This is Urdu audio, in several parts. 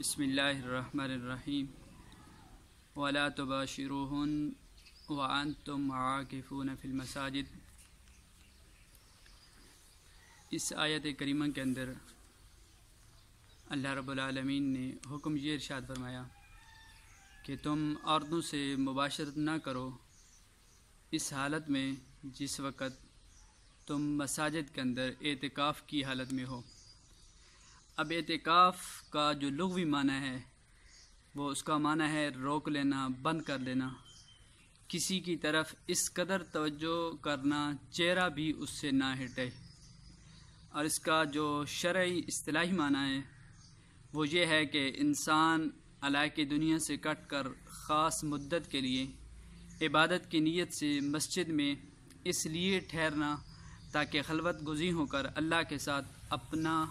بسم اللہ الرحمن الرحیم ولا تباشروہن وانتم عاکفون فی المساجد۔ اس آیت کریمہ کے اندر اللہ رب العالمین نے حکم یہ ارشاد فرمایا کہ تم عورتوں سے مباشرت نہ کرو اس حالت میں جس وقت تم مساجد کے اندر اعتکاف کی حالت میں ہو۔ اب اعتکاف کا جو لغوی معنی ہے وہ اس کا معنی ہے روک لینا، بند کر لینا، کسی کی طرف اس قدر توجہ کرنا چہرہ بھی اس سے نہ ہٹے۔ اور اس کا جو شرعی اصطلاحی معنی ہے وہ یہ ہے کہ انسان علائق دنیا سے کٹ کر خاص مدت کے لیے عبادت کی نیت سے مسجد میں اس لیے ٹھہرنا تاکہ خلوت گزین ہو کر اللہ کے ساتھ اپنا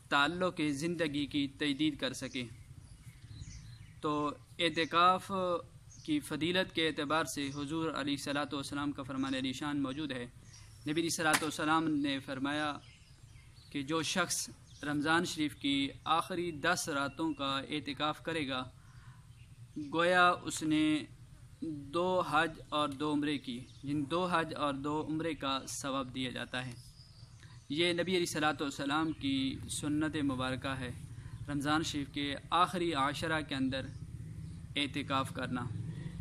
تعلق زندگی کی تجدید کر سکے۔ تو اعتکاف کی فضیلت کے اعتبار سے حضور علیہ الصلوۃ والسلام کا فرمان علی شان موجود ہے۔ نبی علیہ الصلوۃ والسلام نے فرمایا کہ جو شخص رمضان شریف کی آخری 10 راتوں کا اعتکاف کرے گا گویا اس نے 2 حج اور 2 عمرے کی، جن 2 حج اور 2 عمرے کا ثواب دیا جاتا ہے۔ یہ نبی علیہ الصلوۃ والسلام کی سنت مبارکہ ہے، رمضان شریف کے آخری عاشرہ کے اندر اعتکاف کرنا۔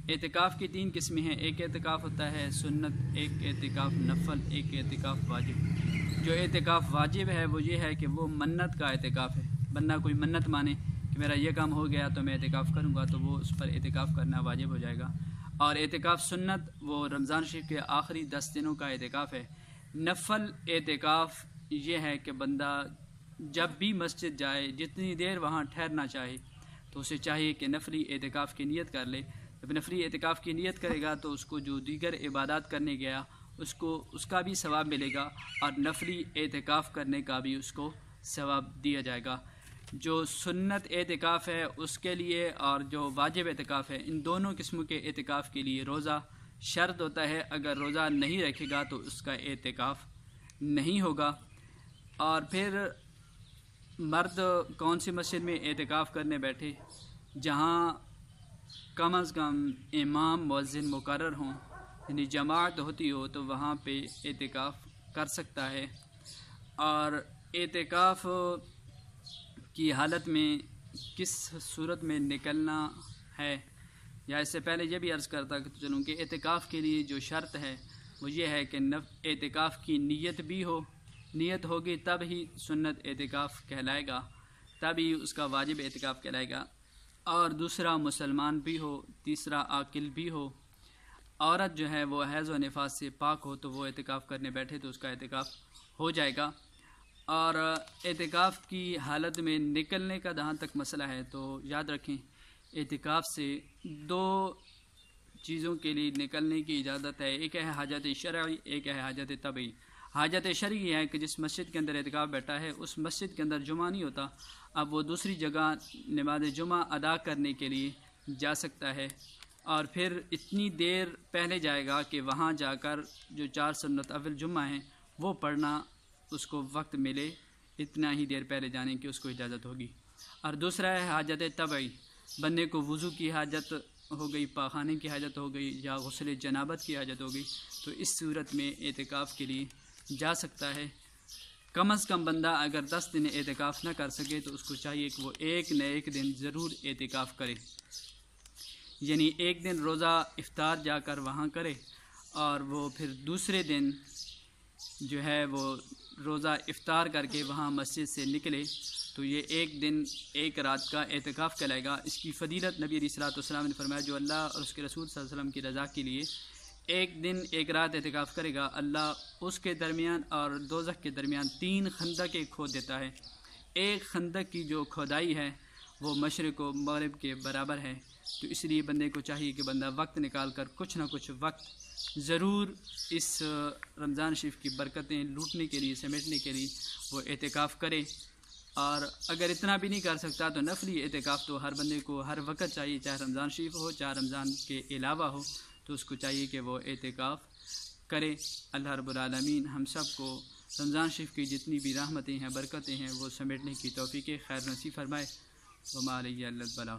اعتکاف کی 3 قسمیں ہیں، ایک اعتکاف ہوتا ہے سنت، ایک اعتکاف نفل، ایک اعتکاف واجب۔ جو اعتکاف واجب ہے وہ یہ ہے کہ وہ منت کا اعتکاف ہے، بندہ کوئی منت مانے کہ میرا یہ کام ہو گیا تو میں اعتکاف کروں گا تو وہ اس پر اعتکاف کرنا واجب ہو جائے گا۔ اور اعتکاف سنت وہ رمضان شریف کے آخری 10 دنوں کا اعتکاف ہے۔ نفل اعتکاف یہ ہے کہ بندہ جب بھی مسجد جائے، جتنی دیر وہاں ٹھہرنا چاہے تو اسے چاہیے کہ نفلی اعتکاف کی نیت کر لے۔ جب نفلی اعتکاف کی نیت کرے گا تو اس کو جو دیگر عبادات کرنے گیا اس کا بھی ثواب ملے گا اور نفلی اعتکاف کرنے کا بھی اس کو ثواب دیا جائے گا۔ جو سنت اعتکاف ہے اس کے لیے اور جو واجب اعتکاف ہے، ان دونوں قسموں کے اعتکاف کے لیے روزہ شرط ہوتا ہے۔ اگر روزہ نہیں رکھے گا تو اس کا اعتکاف نہیں ہوگا۔ اور پھر مرد کون سی مسجد میں اعتکاف کرنے بیٹھے؟ جہاں کم از کم امام مؤذن مقرر ہوں، یعنی جماعت ہوتی ہو، تو وہاں پہ اعتکاف کر سکتا ہے۔ اور اعتکاف کی حالت میں کس صورت میں نکلنا ہے، یا اس سے پہلے یہ بھی عرض کرتا چلوں کہ اعتکاف کے لیے جو شرط ہے وہ یہ ہے کہ اعتکاف کی نیت بھی ہو، نیت ہوگی تب ہی سنت اعتکاف کہلائے گا، تب ہی اس کا واجب اعتکاف کہلائے گا۔ اور دوسرا مسلمان بھی ہو، تیسرا عاقل بھی ہو۔ عورت جو ہے وہ حیض و نفاس سے پاک ہو تو وہ اعتکاف کرنے بیٹھے تو اس کا اعتکاف ہو جائے گا۔ اور اعتکاف کی حالت میں نکلنے کا جہاں تک مسئلہ ہے تو یاد رکھیں اعتکاف سے 2 چیزوں کے لیے نکلنے کی اجازت ہے، ایک ہے حاجت شرعی، ایک ہے حاجت طبعی۔ حاجت شرعی ہے کہ جس مسجد کے اندر اعتکاف بیٹھا ہے اس مسجد کے اندر جمعہ نہیں ہوتا، اب وہ دوسری جگہ نماز جمعہ ادا کرنے کے لیے جا سکتا ہے، اور پھر اتنی دیر پہلے جائے گا کہ وہاں جا کر جو 4 سنت اول جمعہ ہیں وہ پڑھنا اس کو وقت ملے، اتنا ہی دیر پہلے جانے کی اس کو اجازت ہوگی۔ اور دوسرا ہے حاجت طبعی، بندے کو وضو کی حاجت ہو گئی، پاخانے کی حاجت ہو گئی، یا غسل جنابت کی حاجت ہو گئی، تو اس صورت میں اعتکاف کے لیے جا سکتا ہے۔ کم از کم بندہ اگر 10 دن اعتکاف نہ کر سکے تو اس کو چاہیے کہ وہ ایک نہ ایک دن ضرور اعتکاف کرے، یعنی ایک دن روزہ افطار جا کر وہاں کرے اور وہ پھر دوسرے دن جو ہے وہ روزہ افطار کر کے وہاں مسجد سے نکلے، تو یہ ایک دن ایک رات کا اعتکاف کہلائے گا۔ اس کی فضیلت نبی علیہ الصلوۃ والسلام نے فرمایا جو اللہ اور اس کے رسول صلی اللہ علیہ وسلم کی رضا کے لیے ایک دن ایک رات اعتکاف کرے گا، اللہ اس کے درمیان اور دوزخ کے درمیان 3 خندقیں کھود دیتا ہے۔ ایک خندق کی جو کھودائی ہے وہ مشرق و مغرب کے برابر ہے، تو اس لیے بندے کو چاہیے کہ بندہ وقت نکال کر کچھ نہ کچھ وقت ضرور اس رمضان شریف کی برکتیں لوٹنے کے لیے، سمیٹنے کے لیے وہ اعتکاف کرے۔ اور اگر اتنا بھی نہیں کر سکتا تو نفلی اعتکاف تو ہر بندے کو ہر وقت چاہیے، چاہے رمضان شریف ہو چاہے رمضان کے علاوہ ہو، تو اس کو چاہیے کہ وہ اعتکاف کرے۔ اللہ رب العالمین ہم سب کو رمضان شریف کی جتنی بھی رحمتیں ہیں، برکتیں ہیں، وہ سمیٹنے کی توفیق خیر نصیب فرمائے۔ وما علیہ الا البلاغ۔